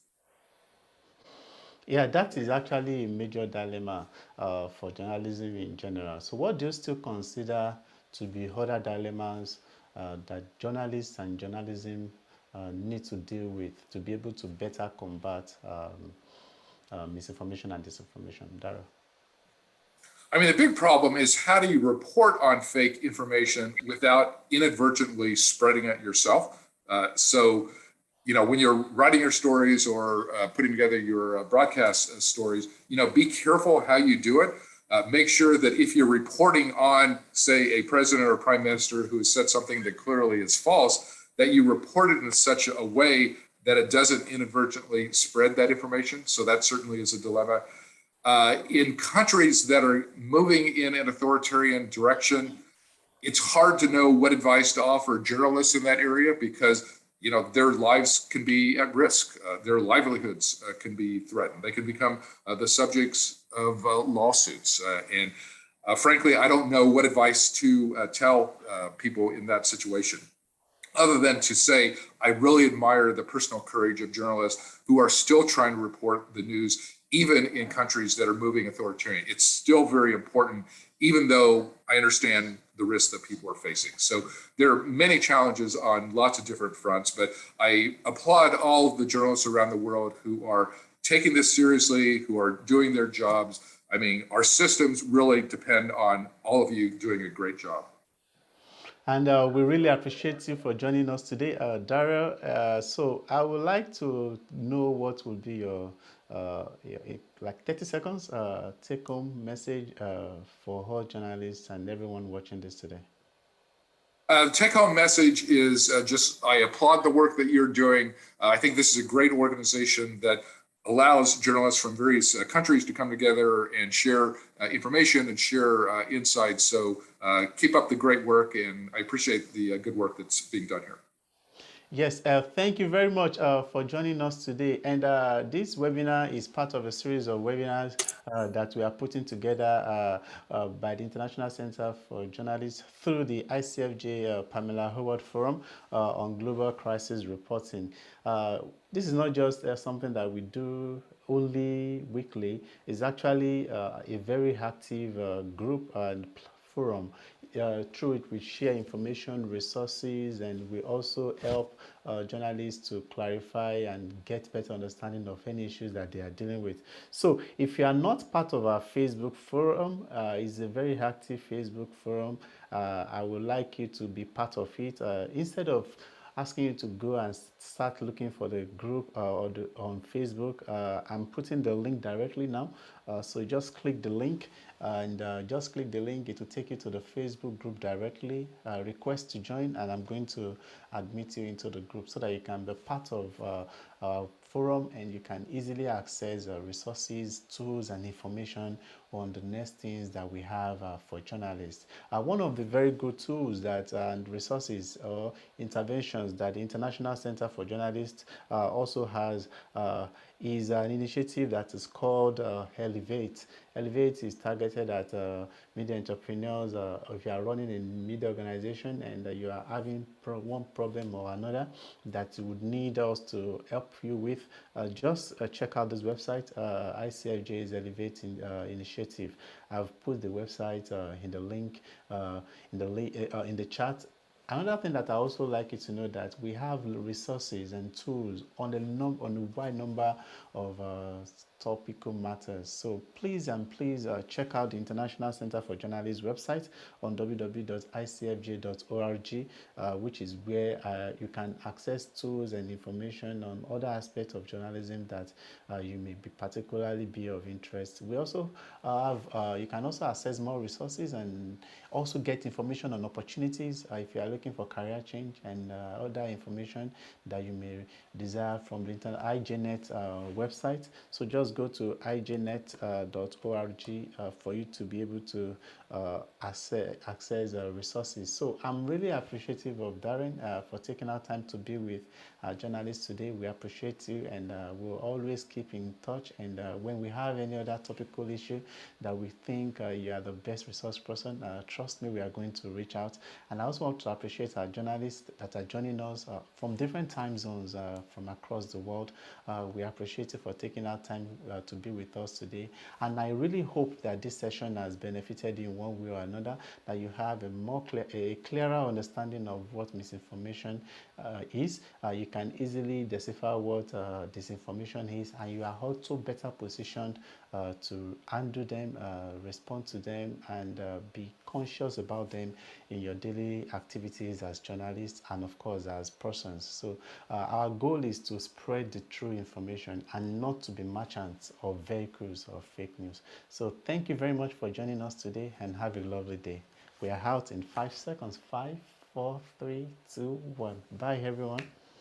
Yeah, that is actually a major dilemma for journalism in general. So what do you still consider to be other dilemmas that journalists and journalism need to deal with to be able to better combat misinformation and disinformation? Darrell? I mean, the big problem is, how do you report on fake information without inadvertently spreading it yourself? So, when you're writing your stories or putting together your broadcast stories, be careful how you do it. Make sure that if you're reporting on, say, a president or prime minister who has said something that clearly is false, that you report it in such a way that it doesn't inadvertently spread that information. So that certainly is a dilemma. In countries that are moving in an authoritarian direction, it's hard to know what advice to offer journalists in that area, because their lives can be at risk. Their livelihoods can be threatened. They can become the subjects of lawsuits. And frankly, I don't know what advice to tell people in that situation, other than to say, I really admire the personal courage of journalists who are still trying to report the news, even in countries that are moving authoritarian. It's still very important, even though I understand the risks that people are facing. So there are many challenges on lots of different fronts, but I applaud all of the journalists around the world who are taking this seriously, who are doing their jobs. I mean, our systems really depend on all of you doing a great job. And we really appreciate you for joining us today, Darrell. So I would like to know what will be your like 30 seconds take-home message for all journalists and everyone watching this today. Take-home message is I applaud the work that you're doing. I think this is a great organization that allows journalists from various countries to come together and share information and share insights. So keep up the great work, and I appreciate the good work that's being done here. Yes, thank you very much for joining us today. And this webinar is part of a series of webinars that we are putting together by the International Center for Journalists through the ICFJ Pamela Howard Forum on Global Crisis Reporting. This is not just something that we do only weekly. It's actually a very active group and forum. Through it, we share information, resources, and we also help journalists to clarify and get better understanding of any issues that they are dealing with. So if you are not part of our Facebook forum, it's a very active Facebook forum. I would like you to be part of it. Instead of asking you to go and start looking for the group on Facebook, I'm putting the link directly now So just click the link, and just click the link. It will take you to the Facebook group directly. Request to join, and I'm going to admit you into the group so that you can be part of our forum, and you can easily access resources, tools, and information on the next things that we have for journalists. One of the very good tools that and resources or interventions that the International Center for Journalists also has is an initiative that is called Elevate. Elevate is targeted at media entrepreneurs. If you are running a media organization and you are having one problem or another that you would need us to help you with, just check out this website, ICFJ's Elevate initiative. I've put the website in the link in the chat. Another thing that I also like you to know that we have resources and tools on a wide number of topical matters. So please check out the International Center for Journalists website on www.icfj.org, which is where you can access tools and information on other aspects of journalism that you may be particularly be of interest. We also you can also access more resources and also get information on opportunities if you are looking for career change and other information that you may desire from the IJNet website. So just go to ijnet.org for you to be able to access resources. So I'm really appreciative of Darren for taking our time to be with journalists today. We appreciate you, and we'll always keep in touch. And when we have any other topical issue that we think you are the best resource person, trust me, we are going to reach out. And I also want to appreciate our journalists that are joining us from different time zones from across the world. We appreciate you for taking our time to be with us today. And I really hope that this session has benefited you in one way or another, that you have a clearer understanding of what misinformation is. You can easily decipher what disinformation is, and you are also better positioned to handle them, respond to them, and be conscious about them in your daily activities as journalists and of course as persons. So our goal is to spread the true information and not to be merchants of vehicles of fake news. So thank you very much for joining us today, and have a lovely day. We are out in 5 seconds. 5, 4, 3, 2, 1. Bye everyone.